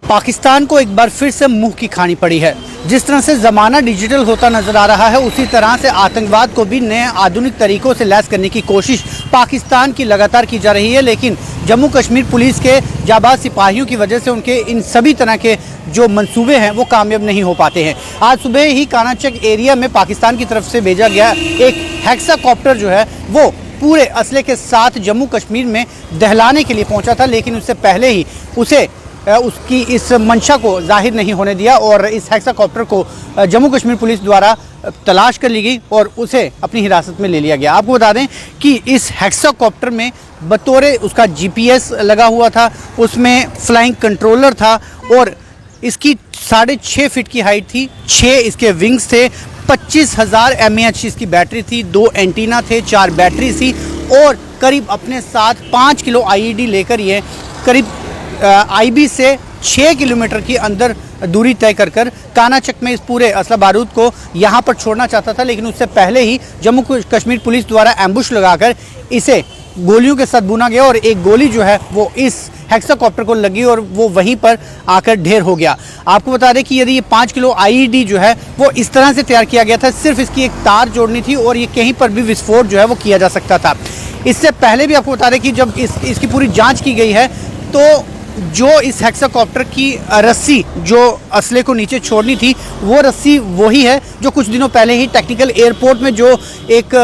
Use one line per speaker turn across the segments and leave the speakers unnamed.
पाकिस्तान को एक बार फिर से मुंह की खानी पड़ी है। जिस तरह से ज़माना डिजिटल होता नज़र आ रहा है, उसी तरह से आतंकवाद को भी नए आधुनिक तरीक़ों से लैस करने की कोशिश पाकिस्तान की लगातार की जा रही है। लेकिन जम्मू कश्मीर पुलिस के जाबाज सिपाहियों की वजह से उनके इन सभी तरह के जो मंसूबे हैं वो कामयाब नहीं हो पाते हैं। आज सुबह ही कानाचक एरिया में पाकिस्तान की तरफ से भेजा गया एक हेक्साकॉप्टर जो है वो पूरे असले के साथ जम्मू कश्मीर में दहलाने के लिए पहुंचा था, लेकिन उससे पहले ही उसे उसकी इस मंशा को जाहिर नहीं होने दिया और इस हेक्साकॉप्टर को जम्मू कश्मीर पुलिस द्वारा तलाश कर ली गई और उसे अपनी हिरासत में ले लिया गया। आपको बता दें कि इस हेक्साकॉप्टर में बतौर उसका जीपीएस लगा हुआ था, उसमें फ्लाइंग कंट्रोलर था और इसकी 6.5 फीट की हाइट थी, 6 इसके विंग्स थे, 25,000 mAh इसकी बैटरी थी, 2 एंटीना थे, 4 बैटरी थी और करीब अपने साथ 5 किलो आईईडी लेकर ये करीब आईबी से 6 किलोमीटर की अंदर दूरी तय कर कानाचक में इस पूरे असला बारूद को यहाँ पर छोड़ना चाहता था। लेकिन उससे पहले ही जम्मू कश्मीर पुलिस द्वारा एम्बुश लगाकर इसे गोलियों के साथ भुना गया और एक गोली जो है वो इस हेक्साकॉप्टर को लगी और वो वहीं पर आकर ढेर हो गया। आपको बता दें कि यदि ये 5 किलो आईईडी जो है वो इस तरह से तैयार किया गया था, सिर्फ इसकी एक तार जोड़नी थी और ये कहीं पर भी विस्फोट जो है वो किया जा सकता था। इससे पहले भी आपको बता दें कि जब इसकी पूरी जाँच की गई है तो जो इस हेक्साकॉप्टर की रस्सी जो असले को नीचे छोड़नी थी वो रस्सी वही है जो कुछ दिनों पहले ही टेक्निकल एयरपोर्ट में जो एक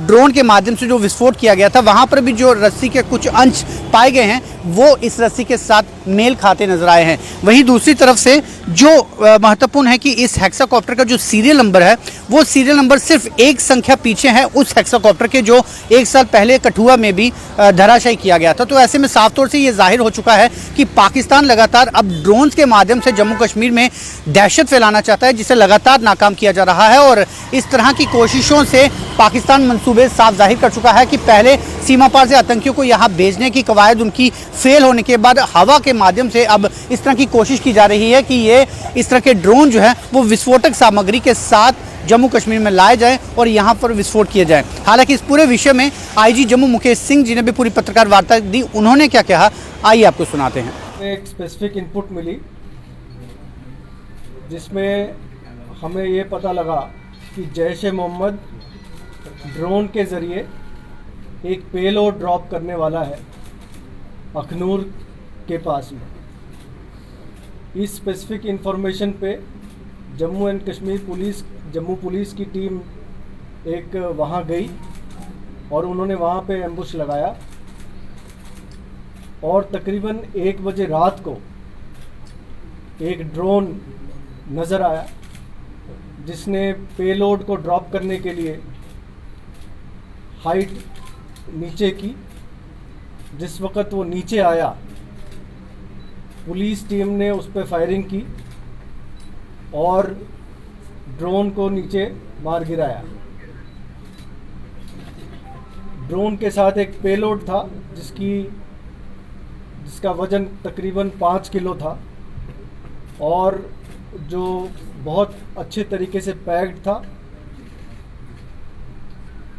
ड्रोन के माध्यम से जो विस्फोट किया गया था, वहाँ पर भी जो रस्सी के कुछ अंश पाए गए हैं वो इस रस्सी के साथ मेल खाते नजर आए हैं। वहीं दूसरी तरफ से जो महत्वपूर्ण है कि इस हेक्साकॉप्टर का जो सीरियल नंबर है वो सीरियल नंबर सिर्फ एक संख्या पीछे है उस हेक्साकॉप्टर के जो 1 साल पहले कठुआ में भी धराशायी किया गया था। तो ऐसे में साफ तौर से ये जाहिर हो चुका है कि पाकिस्तान लगातार अब ड्रोन्स के माध्यम से जम्मू कश्मीर में दहशत फैलाना चाहता है, जिसे लगातार नाकाम किया जा रहा है। और इस तरह की कोशिशों से पाकिस्तान मंसूबे साफ जाहिर कर चुका है कि पहले सीमा पार से आतंकियों को यहाँ भेजने की कवायद उनकी फेल होने के बाद हवा के माध्यम से अब इस तरह की कोशिश की जा रही है कि ये इस तरह के ड्रोन जो है वो विस्फोटक सामग्री के साथ जम्मू कश्मीर में लाए जाएं और यहाँ पर विस्फोट किए जाएं। हालांकि इस पूरे विषय में आईजी जम्मू मुकेश सिंह जी ने भी पूरी पत्रकार वार्ता दी। उन्होंने क्या कहा आइए आपको सुनाते हैं।
एक स्पेसिफिक इनपुट मिली जिसमें हमें ये पता लगा कि जैश ए मोहम्मद ड्रोन के ज़रिए एक पेलोड ड्रॉप करने वाला है अखनूर के पास में। इस स्पेसिफिक इंफॉर्मेशन पे Jammu and Kashmir police, Jammu police की टीम एक वहाँ गई और उन्होंने वहाँ पे एम्बुश लगाया और तकरीबन 1 बजे रात को एक ड्रोन नज़र आया जिसने पेलोड को ड्रॉप करने के लिए हाइट नीचे की। जिस वक़्त वो नीचे आया पुलिस टीम ने उस पर फायरिंग की और ड्रोन को नीचे मार गिराया। ड्रोन के साथ एक पेलोड था जिसका वज़न तकरीबन 5 किलो था और जो बहुत अच्छे तरीके से पैक्ड था।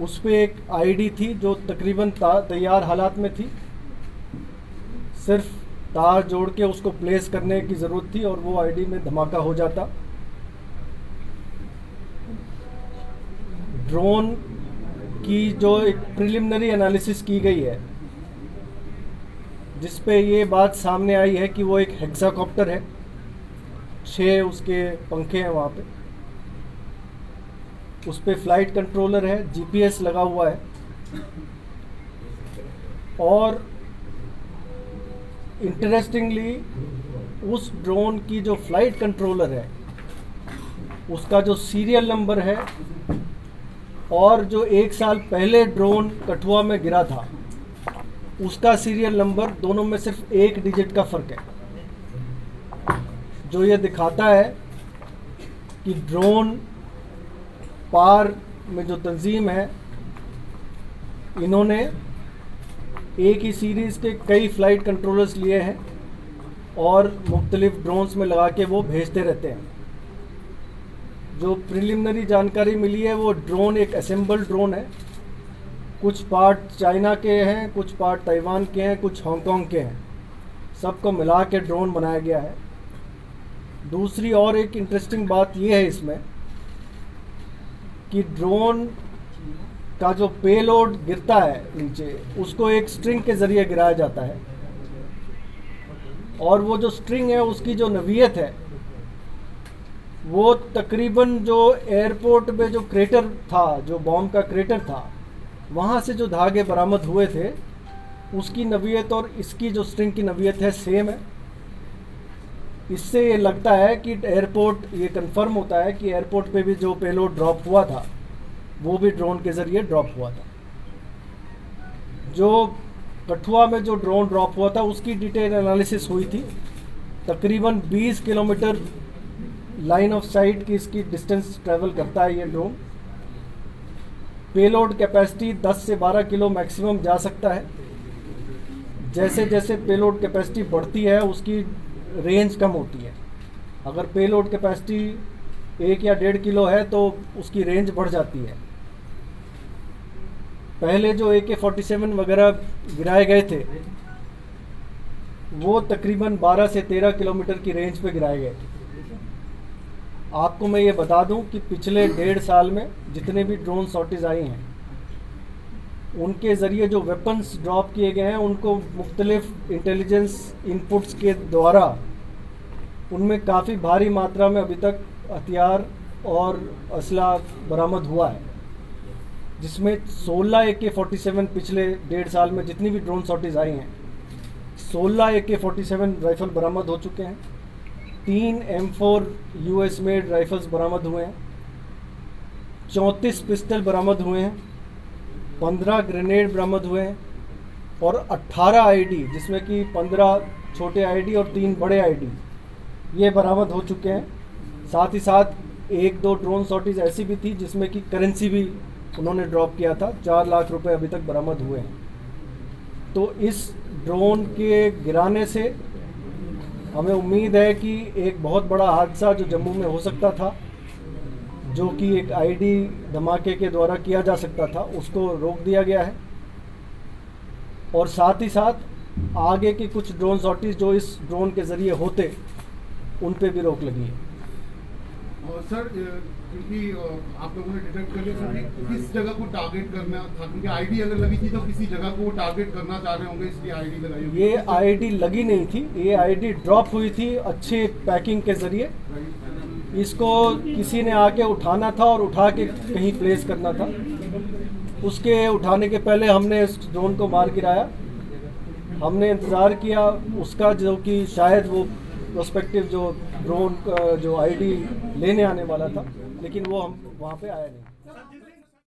उस पर एक आईडी थी जो तकरीबन तैयार हालात में थी, सिर्फ तार जोड़ के उसको प्लेस करने की ज़रूरत थी और वो आईडी में धमाका हो जाता। ड्रोन की जो एक प्रिलिमिनरी एनालिसिस की गई है जिस पे ये बात सामने आई है कि वो एक हेक्साकॉप्टर है, 6 उसके पंखे हैं वहाँ पे, उस पे फ्लाइट कंट्रोलर है, जीपीएस लगा हुआ है और इंटरेस्टिंगली उस ड्रोन की जो फ्लाइट कंट्रोलर है उसका जो सीरियल नंबर है और जो 1 साल पहले ड्रोन कठुआ में गिरा था उसका सीरियल नंबर, दोनों में सिर्फ 1 डिजिट का फ़र्क है, जो ये दिखाता है कि ड्रोन पार में जो तंजीम है इन्होंने एक ही सीरीज़ के कई फ़्लाइट कंट्रोलर्स लिए हैं और मुख्तलिफ ड्रोन्स में लगा के वो भेजते रहते हैं। जो प्रिलिमिनरी जानकारी मिली है वो ड्रोन एक असेंबल ड्रोन है, कुछ पार्ट चाइना के हैं, कुछ पार्ट ताइवान के हैं, कुछ हांगकांग के हैं। सबको मिला के ड्रोन बनाया गया है। दूसरी और एक इंटरेस्टिंग बात यह है इसमें कि ड्रोन का जो पेलोड गिरता है नीचे, उसको एक स्ट्रिंग के ज़रिए गिराया जाता है, और वो जो स्ट्रिंग है उसकी जो नवीयत है वो तकरीबन जो एयरपोर्ट में जो क्रेटर था, जो बॉम्ब का क्रेटर था, वहाँ से जो धागे बरामद हुए थे उसकी नवीयत और इसकी जो स्ट्रिंग की नवीयत है सेम है। इससे ये लगता है कि एयरपोर्ट, ये कंफर्म होता है कि एयरपोर्ट पे भी जो पेलोड ड्रॉप हुआ था वो भी ड्रोन के ज़रिए ड्रॉप हुआ था। जो कठुआ में जो ड्रोन ड्रॉप हुआ था उसकी डिटेल एनालिसिस हुई थी। तकरीबन 20 किलोमीटर लाइन ऑफ साइट की इसकी डिस्टेंस ट्रैवल करता है ये ड्रोन। पेलोड कैपेसिटी 10 से 12 किलो मैक्सिमम जा सकता है। जैसे जैसे पेलोड कैपेसिटी बढ़ती है उसकी रेंज कम होती है। अगर पेलोड कैपेसिटी 1 या 1.5 किलो है तो उसकी रेंज बढ़ जाती है। पहले जो AK-47 वगैरह गिराए गए थे वो तकरीबन 12 से 13 किलोमीटर की रेंज पे गिराए गए थे। आपको मैं ये बता दूं कि पिछले 1.5 साल में जितने भी ड्रोन सॉर्टीज आई हैं उनके ज़रिए जो वेपन्स ड्रॉप किए गए हैं उनको मुख्तलिफ इंटेलिजेंस इनपुट्स के द्वारा उनमें काफ़ी भारी मात्रा में अभी तक हथियार और असला बरामद हुआ है, जिसमें 16 AK-47 पिछले 1.5 साल में जितनी भी ड्रोन सॉर्टीज आई हैं 16 AK-47 राइफल बरामद हो चुके हैं। 3 M4 US मेड राइफल्स बरामद हुए हैं। 34 पिस्टल बरामद हुए हैं। 15 ग्रेनेड बरामद हुए हैं और 18 ID, जिसमें कि 15 छोटे ID और 3 बड़े ID ये बरामद हो चुके हैं। साथ ही साथ 1-2 ड्रोन सॉर्टीज ऐसी भी थी जिसमें कि करेंसी भी उन्होंने ड्रॉप किया था। 4 लाख रुपए अभी तक बरामद हुए हैं। तो इस ड्रोन के गिराने से हमें उम्मीद है कि एक बहुत बड़ा हादसा जो जम्मू में हो सकता था, जो कि एक ID धमाके के द्वारा किया जा सकता था, उसको रोक दिया गया है। और साथ ही साथ आगे की कुछ ड्रोन सॉर्टीज जो इस ड्रोन के ज़रिए होते उन पे भी रोक लगी है।
और सर, क्योंकि आप लोगों ने डिटेक्ट कर लिया सर, किस जगह को टारगेट करना था, क्योंकि ID अगर लगी थी तो किसी जगह को टारगेट करना चाह रहे होंगे, इसलिए ID लगाई होगी।
ये ID लगी नहीं थी, ये ID ड्रॉप हुई थी अच्छे पैकिंग के ज़रिए। इसको किसी ने आके उठाना था और उठा के कहीं प्लेस करना था। उसके उठाने के पहले हमने इस ड्रोन को मार गिराया। हमने इंतज़ार किया उसका, जो कि शायद वो प्रोस्पेक्टिव जो ड्रोन जो ID लेने आने वाला था, लेकिन वो हम वहाँ पे आया नहीं।